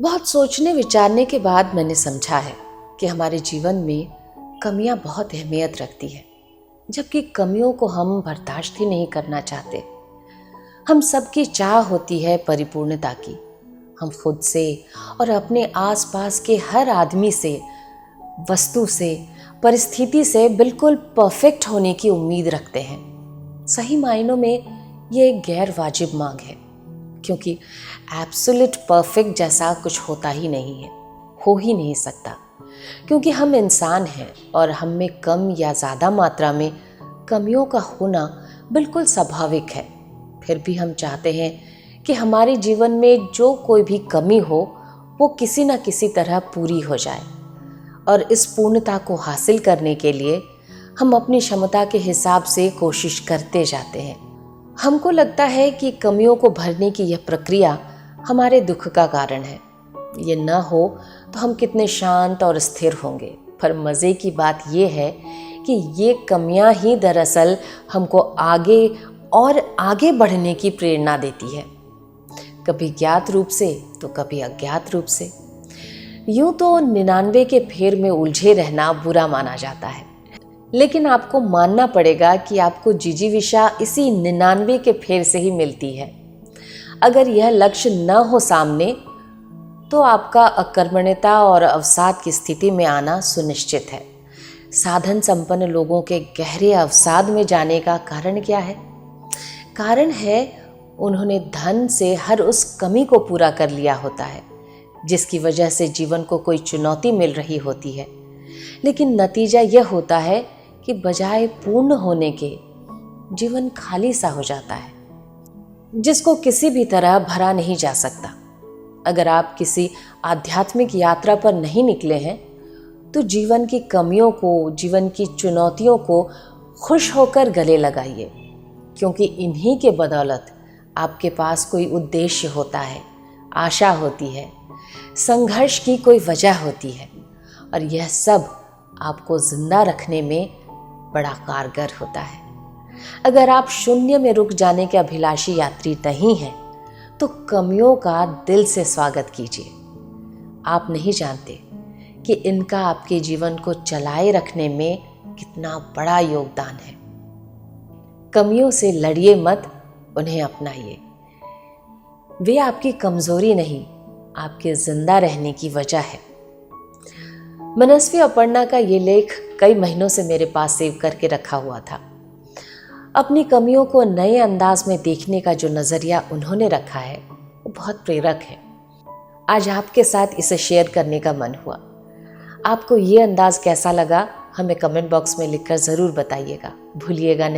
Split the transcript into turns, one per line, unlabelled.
बहुत सोचने विचारने के बाद मैंने समझा है कि हमारे जीवन में कमियां बहुत अहमियत रखती है, जबकि कमियों को हम बर्दाश्त ही नहीं करना चाहते। हम सबकी चाह होती है परिपूर्णता की। हम खुद से और अपने आसपास के हर आदमी से, वस्तु से, परिस्थिति से बिल्कुल परफेक्ट होने की उम्मीद रखते हैं। सही मायनों में ये एक गैर वाजिब मांग है, क्योंकि एब्सोल्यूट परफेक्ट जैसा कुछ होता ही नहीं है, हो ही नहीं सकता। क्योंकि हम इंसान हैं और हम में कम या ज़्यादा मात्रा में कमियों का होना बिल्कुल स्वाभाविक है। फिर भी हम चाहते हैं कि हमारे जीवन में जो कोई भी कमी हो वो किसी न किसी तरह पूरी हो जाए, और इस पूर्णता को हासिल करने के लिए हम अपनी क्षमता के हिसाब से कोशिश करते जाते हैं। हमको लगता है कि कमियों को भरने की यह प्रक्रिया हमारे दुख का कारण है। ये न हो तो हम कितने शांत और स्थिर होंगे। पर मज़े की बात यह है कि ये कमियां ही दरअसल हमको आगे और आगे बढ़ने की प्रेरणा देती है, कभी ज्ञात रूप से तो कभी अज्ञात रूप से। यूं तो 99 के फेर में उलझे रहना बुरा माना जाता है, लेकिन आपको मानना पड़ेगा कि आपको जिजीविषा इसी 99 के फेर से ही मिलती है। अगर यह लक्ष्य न हो सामने तो आपका अकर्मण्यता और अवसाद की स्थिति में आना सुनिश्चित है। साधन संपन्न लोगों के गहरे अवसाद में जाने का कारण क्या है? कारण है उन्होंने धन से हर उस कमी को पूरा कर लिया होता है जिसकी वजह से जीवन को कोई चुनौती मिल रही होती है। लेकिन नतीजा यह होता है कि बजाय पूर्ण होने के जीवन खाली सा हो जाता है, जिसको किसी भी तरह भरा नहीं जा सकता। अगर आप किसी आध्यात्मिक यात्रा पर नहीं निकले हैं तो जीवन की कमियों को, जीवन की चुनौतियों को खुश होकर गले लगाइए, क्योंकि इन्हीं के बदौलत आपके पास कोई उद्देश्य होता है, आशा होती है, संघर्ष की कोई वजह होती है, और यह सब आपको जिंदा रखने में बड़ा कारगर होता है। अगर आप शून्य में रुक जाने के अभिलाषी यात्री नहीं हैं तो कमियों का दिल से स्वागत कीजिए। आप नहीं जानते कि इनका आपके जीवन को चलाए रखने में कितना बड़ा योगदान है। कमियों से लड़िए मत, उन्हें अपनाइए। वे आपकी कमजोरी नहीं, आपके जिंदा रहने की वजह है। मनस्वी अपर्णा का ये लेख कई महीनों से मेरे पास सेव करके रखा हुआ था। अपनी कमियों को नए अंदाज में देखने का जो नज़रिया उन्होंने रखा है वो बहुत प्रेरक है। आज आपके साथ इसे शेयर करने का मन हुआ। आपको ये अंदाज कैसा लगा हमें कमेंट बॉक्स में लिखकर ज़रूर बताइएगा। भूलिएगा नहीं।